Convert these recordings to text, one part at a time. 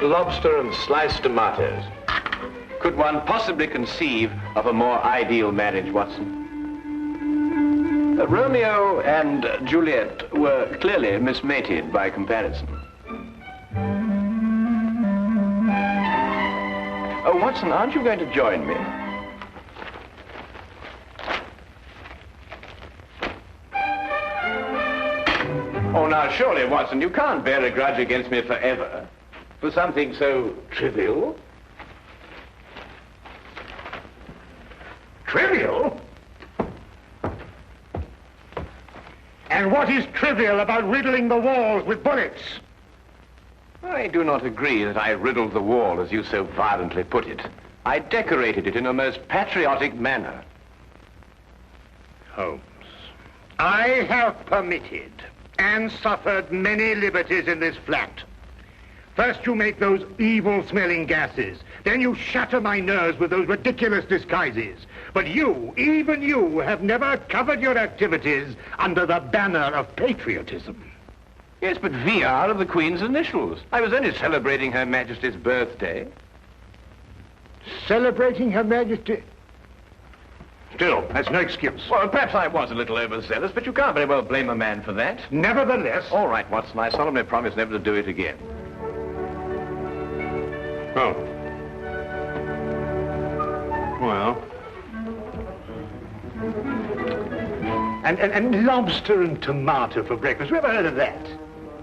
lobster and sliced tomatoes. Could one possibly conceive of a more ideal marriage, Watson? Romeo and Juliet were clearly mismated by comparison. Oh, Watson, aren't you going to join me? Oh, now, surely, Watson, you can't bear a grudge against me forever for something so trivial. Trivial? And what is trivial about riddling the walls with bullets? I do not agree that I riddled the wall, as you so violently put it. I decorated it in a most patriotic manner. Holmes, I have permitted and suffered many liberties in this flat. First you make those evil-smelling gases. Then you shatter my nerves with those ridiculous disguises. But you, even you, have never covered your activities under the banner of patriotism. Yes, but VR are the Queen's initials. I was only celebrating Her Majesty's birthday. Celebrating Her Majesty? Still, that's no excuse. Well, perhaps I was a little overzealous, but you can't very well blame a man for that. Nevertheless... All right, Watson, I solemnly promise never to do it again. Oh. Well. And lobster and tomato for breakfast. Who ever heard of that?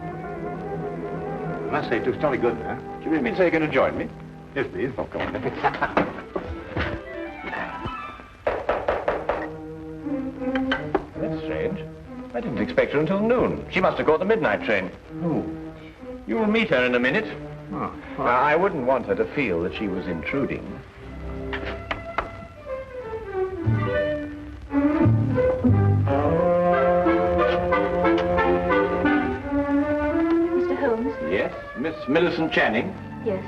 I must say, it looks jolly good, huh? Do you really mean to say you're going to join me? Yes, please. Oh, come on, then. That's strange. I didn't expect her until noon. She must have caught the midnight train. Oh. You'll meet her in a minute. Oh. Now, I wouldn't want her to feel that she was intruding. Mr. Holmes? Yes, Miss Millicent Channing? Yes.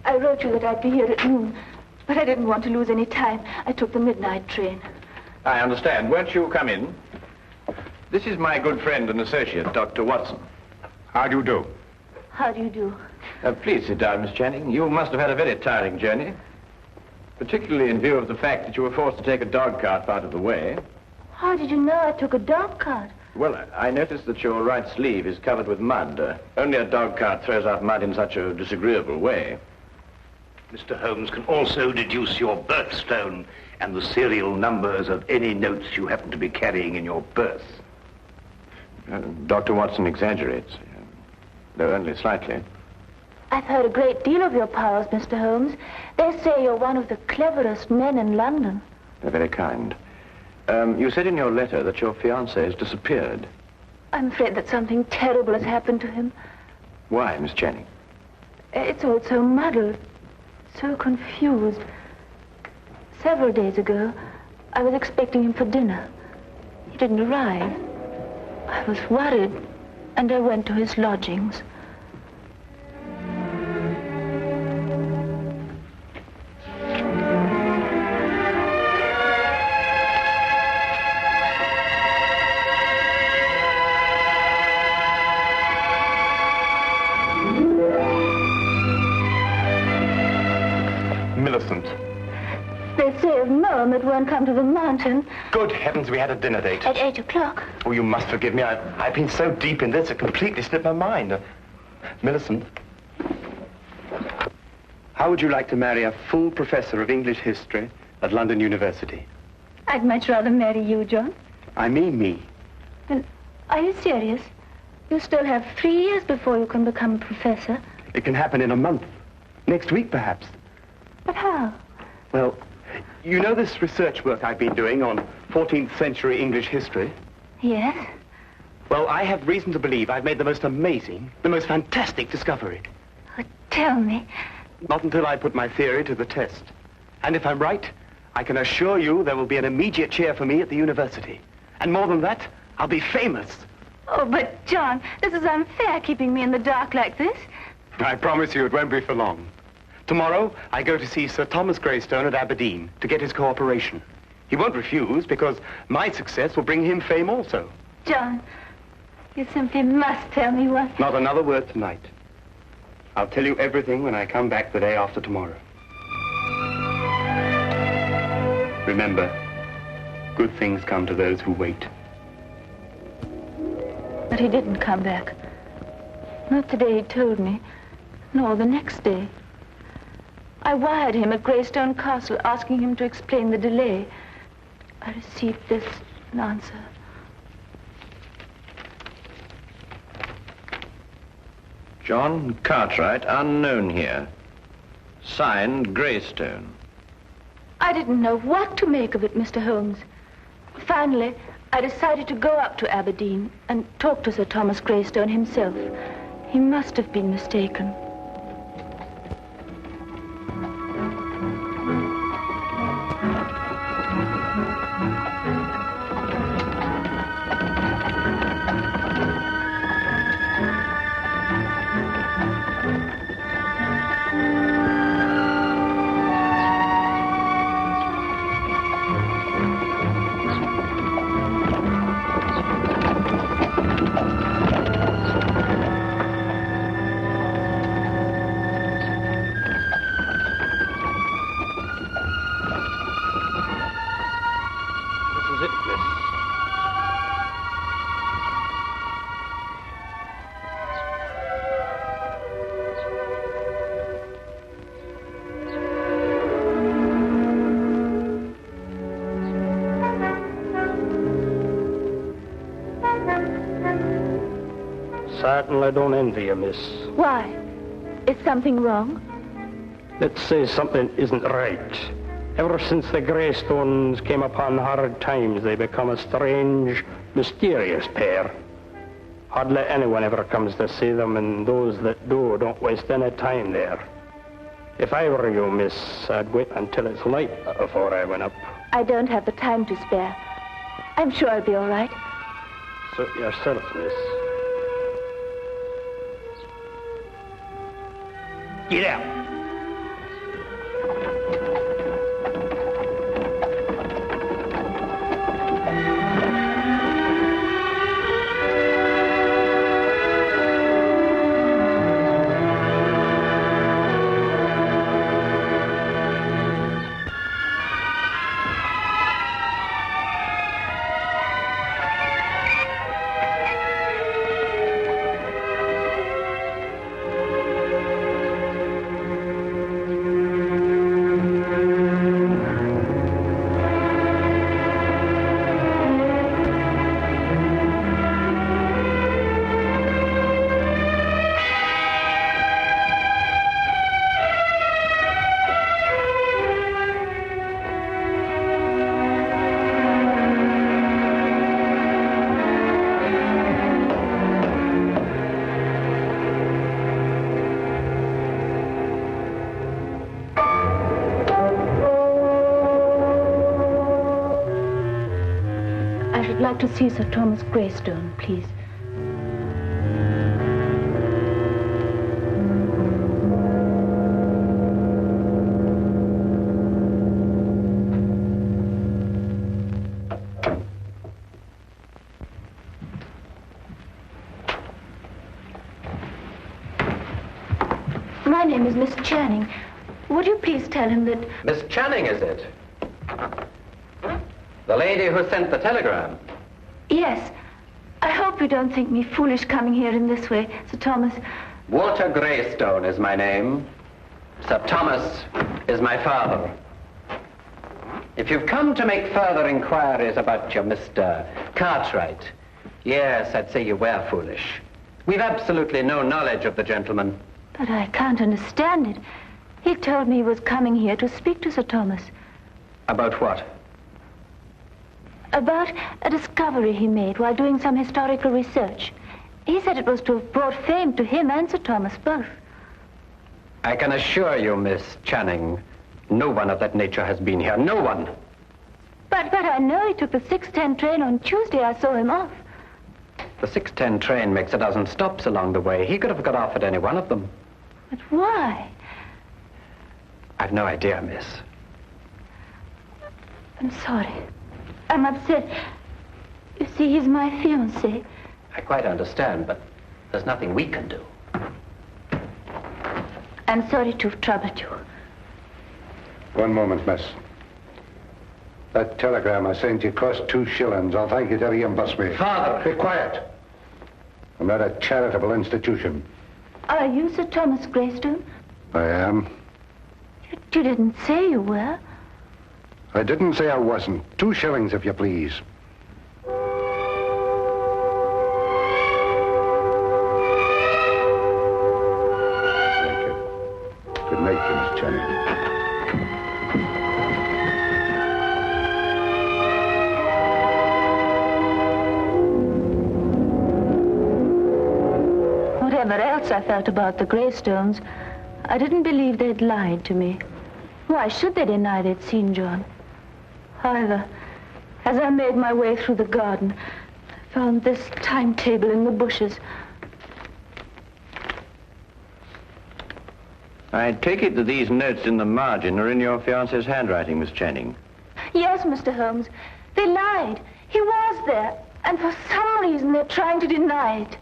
I wrote you that I'd be here at noon, but I didn't want to lose any time. I took the midnight train. I understand. Won't you come in? This is my good friend and associate, Dr. Watson. How do you do? How do you do? Please sit down, Miss Channing. You must have had a very tiring journey, particularly in view of the fact that you were forced to take a dog cart out of the way. How did you know I took a dog cart? Well, I noticed that your right sleeve is covered with mud. Only a dog cart throws out mud in such a disagreeable way. Mr. Holmes can also deduce your birthstone and the serial numbers of any notes you happen to be carrying in your purse. Dr. Watson exaggerates, though only slightly. I've heard a great deal of your powers, Mr. Holmes. They say you're one of the cleverest men in London. They're very kind. You said in your letter that your fiancé has disappeared. I'm afraid that something terrible has happened to him. Why, Miss Channing? It's all so muddled, so confused. Several days ago, I was expecting him for dinner. He didn't arrive. I was worried, and I went to his lodgings. Millicent. They say of Mom it won't come to the mountain. Good heavens, we had a dinner date. At 8 o'clock. Oh, you must forgive me. I've been so deep in this, it completely slipped my mind. Millicent, how would you like to marry a full professor of English history at London University? I'd much rather marry you, John. I mean me. Then, are you serious? You still have 3 years before you can become a professor. It can happen in a month. Next week, perhaps. But how? Well, you know this research work I've been doing on 14th century English history? Yes? Well, I have reason to believe I've made the most amazing, the most fantastic discovery. Oh, tell me. Not until I put my theory to the test. And if I'm right, I can assure you there will be an immediate cheer for me at the university. And more than that, I'll be famous. Oh, but John, this is unfair, keeping me in the dark like this. I promise you it won't be for long. Tomorrow, I go to see Sir Thomas Greystone at Aberdeen to get his cooperation. He won't refuse because my success will bring him fame also. John, You simply must tell me what... Not another word tonight. I'll tell you everything when I come back the day after tomorrow. Remember, good things come to those who wait. But he didn't come back. Not the day he told me, nor the next day. I wired him at Greystone Castle asking him to explain the delay. I received this answer. John Cartwright, unknown here. Signed, Greystone. I didn't know what to make of it, Mr. Holmes. Finally, I decided to go up to Aberdeen and talk to Sir Thomas Greystone himself. He must have been mistaken. Certainly don't envy you, miss. Why? Is something wrong? Let's say something isn't right. Ever since the Greystones came upon hard times, they become a strange, mysterious pair. Hardly anyone ever comes to see them, and those that do don't waste any time there. If I were you, miss, I'd wait until it's light before I went up. I don't have the time to spare. I'm sure I'll be all right. Suit yourself, miss. Get out. I'd like to see Sir Thomas Greystone, please. My name is Miss Channing. Would you please tell him that... Miss Channing, is it? The lady who sent the telegram? Yes. I hope you don't think me foolish coming here in this way, Sir Thomas. Walter Greystone is my name. Sir Thomas is my father. If you've come to make further inquiries about your Mr. Cartwright, yes, I'd say you were foolish. We've absolutely no knowledge of the gentleman. But I can't understand it. He told me he was coming here to speak to Sir Thomas. About what? About a discovery he made while doing some historical research. He said it was to have brought fame to him and Sir Thomas both. I can assure you, Miss Channing, no one of that nature has been here. No one. But I know he took the 6:10 train on Tuesday. I saw him off. The 6:10 train makes a dozen stops along the way. He could have got off at any one of them. But why? I've no idea, miss. I'm sorry. I'm upset. You see, he's my fiance. I quite understand, but there's nothing we can do. I'm sorry to have troubled you. One moment, miss. That telegram I sent you cost 2 shillings. I'll thank you to reimburse me. Father! Be quiet. I'm not a charitable institution. Are you Sir Thomas Greystone? I am. You didn't say you were. I didn't say I wasn't. 2 shillings, if you please. Thank you. Good night, to Miss Channing. Whatever else I felt about the Greystones, I didn't believe they'd lied to me. Why should they deny they'd seen John? However, as I made my way through the garden, I found this timetable in the bushes. I take it that these notes in the margin are in your fiance's handwriting, Miss Channing. Yes, Mr. Holmes, they lied. He was there, and for some reason they're trying to deny it.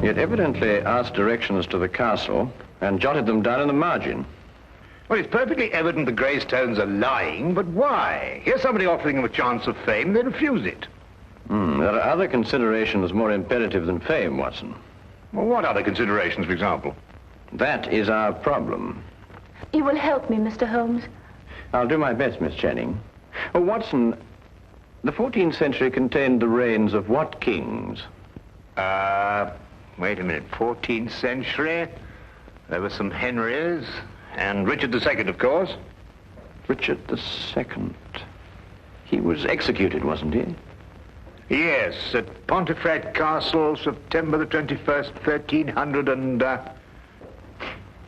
He had evidently asked directions to the castle and jotted them down in the margin. Well, it's perfectly evident the Greystones are lying, but why? Here's somebody offering them a chance of fame, they refuse it. There are other considerations more imperative than fame, Watson. Well, what other considerations, for example? That is our problem. You will help me, Mr. Holmes. I'll do my best, Miss Channing. Oh, Watson, the 14th century contained the reigns of what kings? Wait a minute, 14th century? There were some Henrys, and Richard II, of course. Richard II. He was executed, wasn't he? Yes, at Pontefract Castle, September the 21st, 1300 and...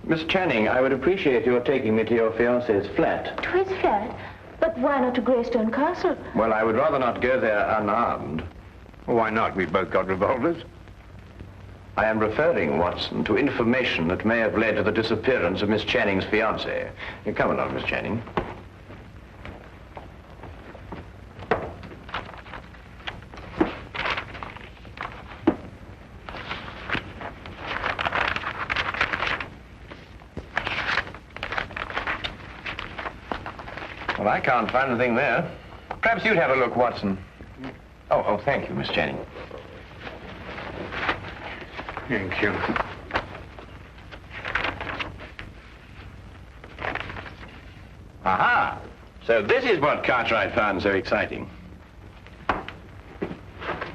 Miss Channing, I would appreciate your taking me to your fiancé's flat. To his flat? But why not to Greystone Castle? Well, I would rather not go there unarmed. Why not? We've both got revolvers. I am referring, Watson, to information that may have led to the disappearance of Miss Channing's fiancé. Come along, Miss Channing. Well, I can't find anything there. Perhaps you'd have a look, Watson. Oh, thank you, Miss Channing. Thank you. Aha! So this is what Cartwright found so exciting.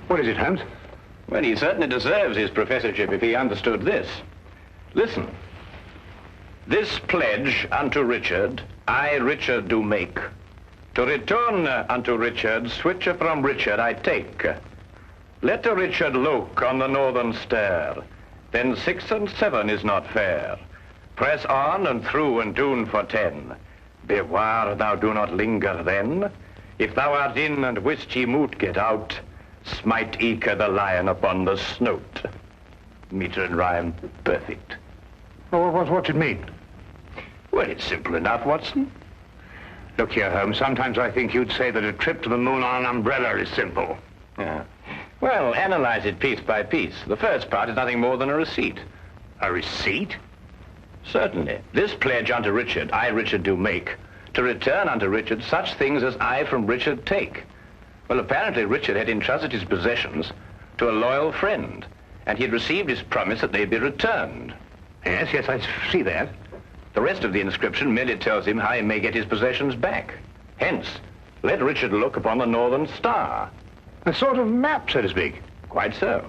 What is it, Holmes? Well, he certainly deserves his professorship if he understood this. Listen. This pledge unto Richard, I, Richard, do make. To return unto Richard, switcher from Richard I take. Let a Richard look on the northern stair, then 6 and 7 is not fair. Press on and through and tune for 10. Beware thou do not linger then. If thou art in and wist ye moot get out, smite eke the lion upon the snout. Meter and rhyme, perfect. Oh, what's it mean? Well, it's simple enough, Watson. Look here, Holmes, sometimes I think you'd say that a trip to the moon on an umbrella is simple. Yeah. Well, analyze it piece by piece. The first part is nothing more than a receipt. A receipt? Certainly. This pledge unto Richard, I, Richard, do make, to return unto Richard such things as I from Richard take. Well, apparently Richard had entrusted his possessions to a loyal friend, and he had received his promise that they'd be returned. Yes, I see that. The rest of the inscription merely tells him how he may get his possessions back. Hence, let Richard look upon the northern star. A sort of map, so to speak. Quite so.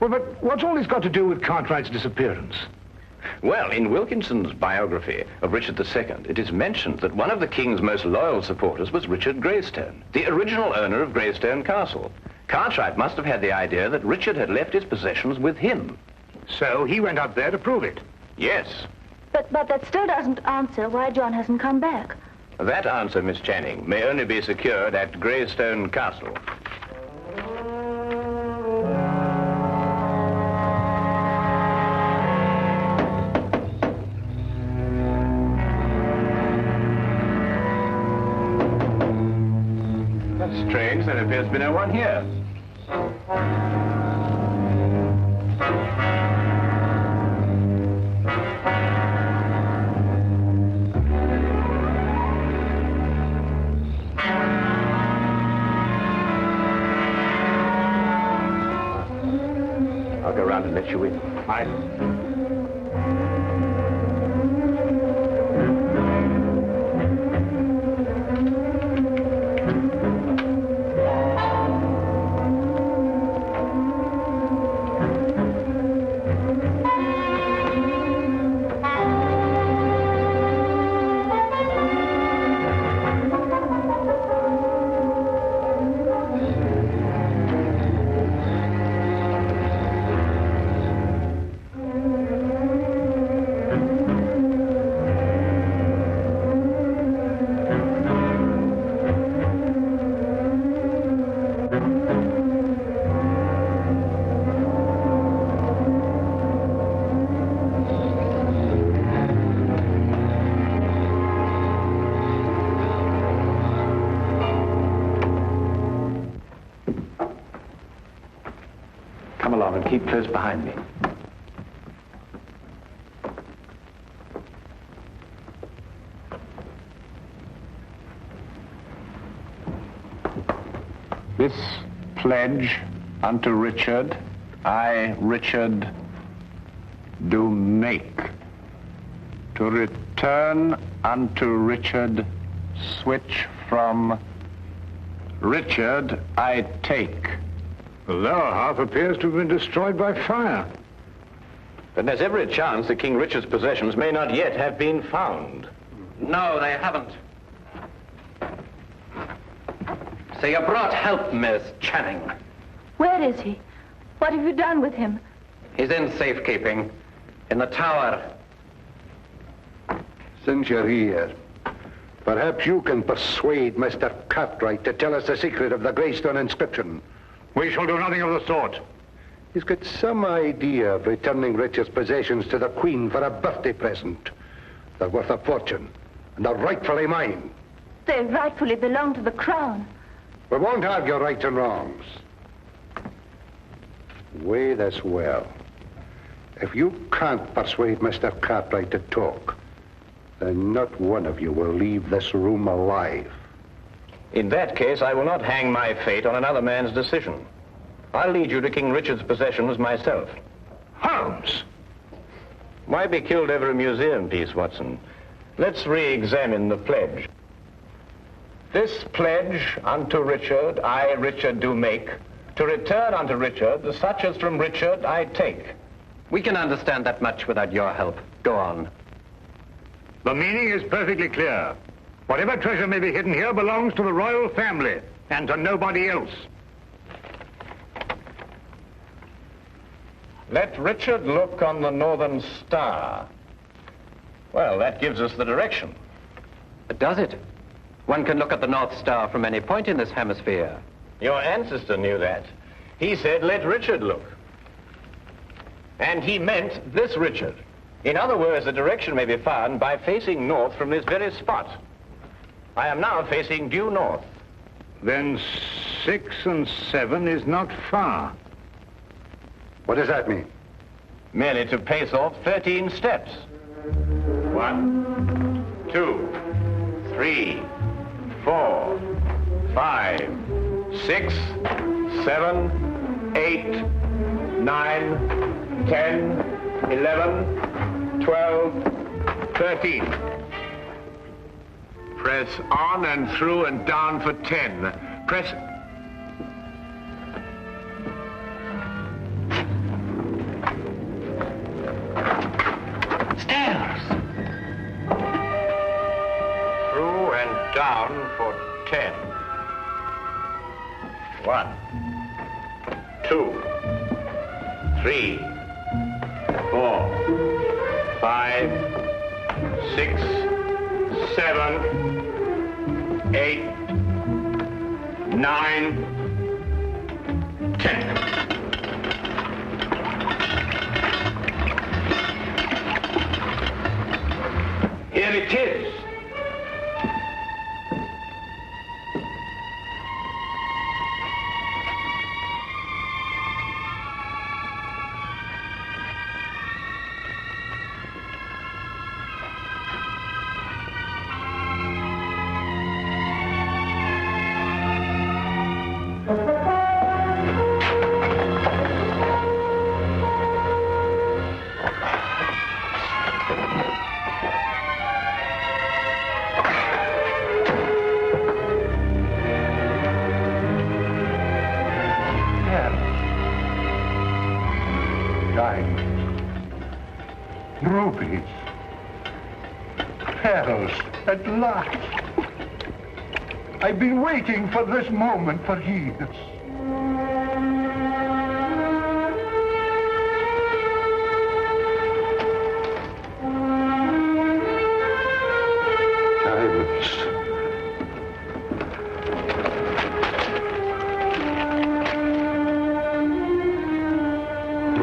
Well, but what's all this got to do with Cartwright's disappearance? Well, in Wilkinson's biography of Richard II, it is mentioned that one of the king's most loyal supporters was Richard Greystone, the original owner of Greystone Castle. Cartwright must have had the idea that Richard had left his possessions with him. So he went up there to prove it? Yes. But that still doesn't answer why John hasn't come back. That answer, Miss Channing, may only be secured at Greystone Castle. Strange, there appears to be no one here. I'll go round and let you in. Aye. Come along and keep close behind me. This pledge unto Richard, I, Richard, do make, to return unto Richard, switch from Richard, I take. The lower half appears to have been destroyed by fire. Then there's every chance that King Richard's possessions may not yet have been found. No, they haven't. So you brought help, Miss Channing. Where is he? What have you done with him? He's in safekeeping, in the tower. Since you're here, perhaps you can persuade Mr. Cartwright to tell us the secret of the Greystone inscription. We shall do nothing of the sort. He's got some idea of returning Richard's possessions to the Queen for a birthday present. They're worth a fortune, and they're rightfully mine. They rightfully belong to the crown. We won't argue rights and wrongs. Weigh this well. If you can't persuade Mr. Cartwright to talk, then not one of you will leave this room alive. In that case, I will not hang my fate on another man's decision. I'll lead you to King Richard's possessions myself. Holmes! Why be killed over a museum piece, Watson? Let's re-examine the pledge. This pledge unto Richard, I, Richard, do make, to return unto Richard the such as from Richard I take. We can understand that much without your help. Go on. The meaning is perfectly clear. Whatever treasure may be hidden here belongs to the royal family and to nobody else. Let Richard look on the northern star. Well, that gives us the direction. Does it? One can look at the North Star from any point in this hemisphere. Your ancestor knew that. He said, let Richard look. And he meant this Richard. In other words, the direction may be found by facing north from this very spot. I am now facing due north. Then 6 and 7 is not far. What does that mean? Merely to pace off 13 steps. 1, 2, 3, 4, 5, 6, 7, 8, 9, 10, 11, 12, 13. Press on and through and down for 10. Press... Stairs! Through and down for 10. 1, 2, 3, 4, 5, 6, 7, 8, 9, 10. Here it is. Rubies. Pearls, at last. I've been waiting for this moment for years. Diamonds.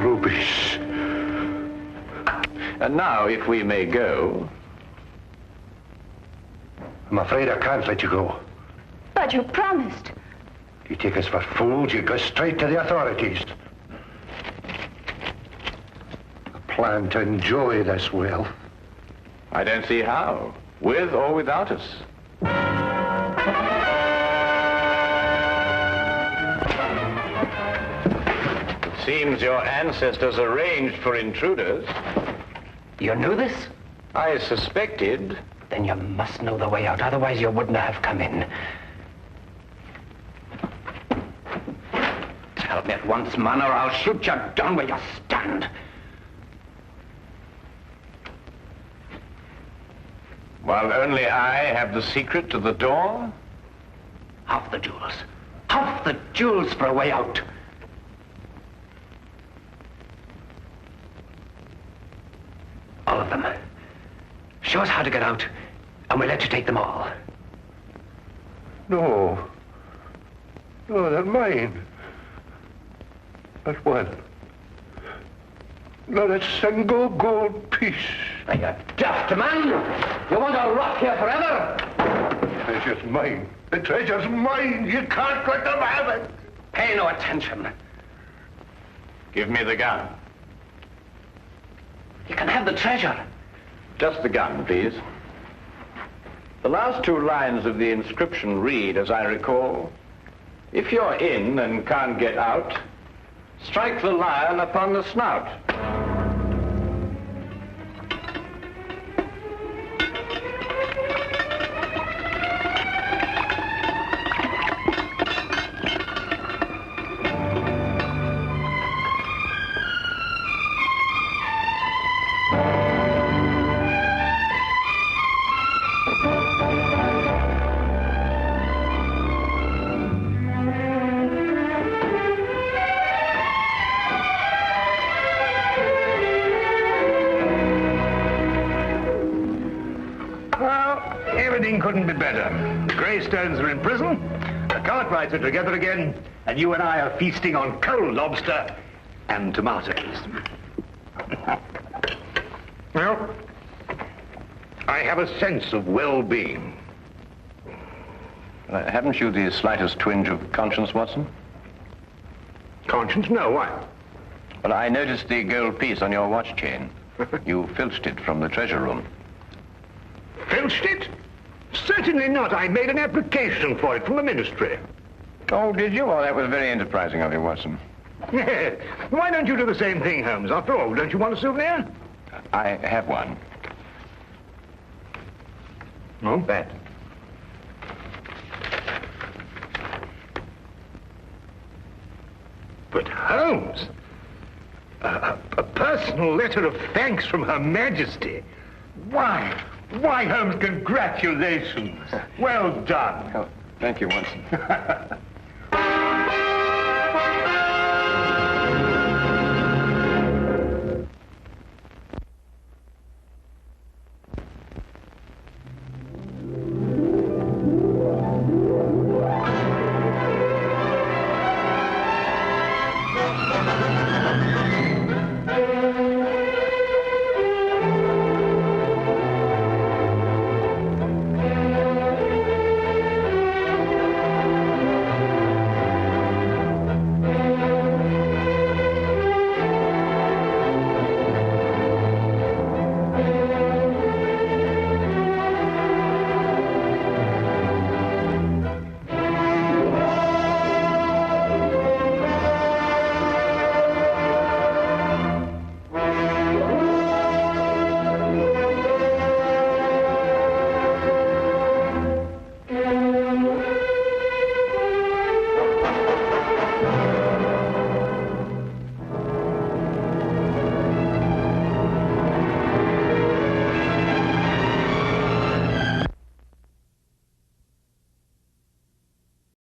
Rubies. And now, if we may go. I'm afraid I can't let you go. But you promised. You take us for fools, you go straight to the authorities. I plan to enjoy this wealth. I don't see how, with or without us. It seems your ancestors arranged for intruders. You knew this? I suspected. Then you must know the way out, otherwise you wouldn't have come in. Tell me at once, man, or I'll shoot you down where you stand. While only I have the secret to the door? Half the jewels. Half the jewels for a way out. All of them. Show us how to get out, and we'll let you take them all. No. No, they're mine. Not one. Not a single gold piece. Are you daft, man? You want to rot here forever? The treasure's mine. The treasure's mine. You can't let them have it. Pay no attention. Give me the gun. You can have the treasure. Just the gun, please. The last two lines of the inscription read, as I recall, if you're in and can't get out, strike the lion upon the snout. Couldn't be better. The Greystones are in prison, the Cartwrights are together again, and you and I are feasting on cold lobster and tomatoes. Well, I have a sense of well-being. Haven't you the slightest twinge of conscience, Watson? Conscience? No, why? Well, I noticed the gold piece on your watch chain. You filched it from the treasure room. Filched it? Certainly not. I made an application for it from the ministry. Oh, did you? Well, that was very enterprising of you, Watson. Yes. Why don't you do the same thing, Holmes? After all, don't you want a souvenir? I have one. Oh, that. But Holmes, a personal letter of thanks from Her Majesty. Why, Holmes, congratulations. Well done. Oh, thank you, Watson.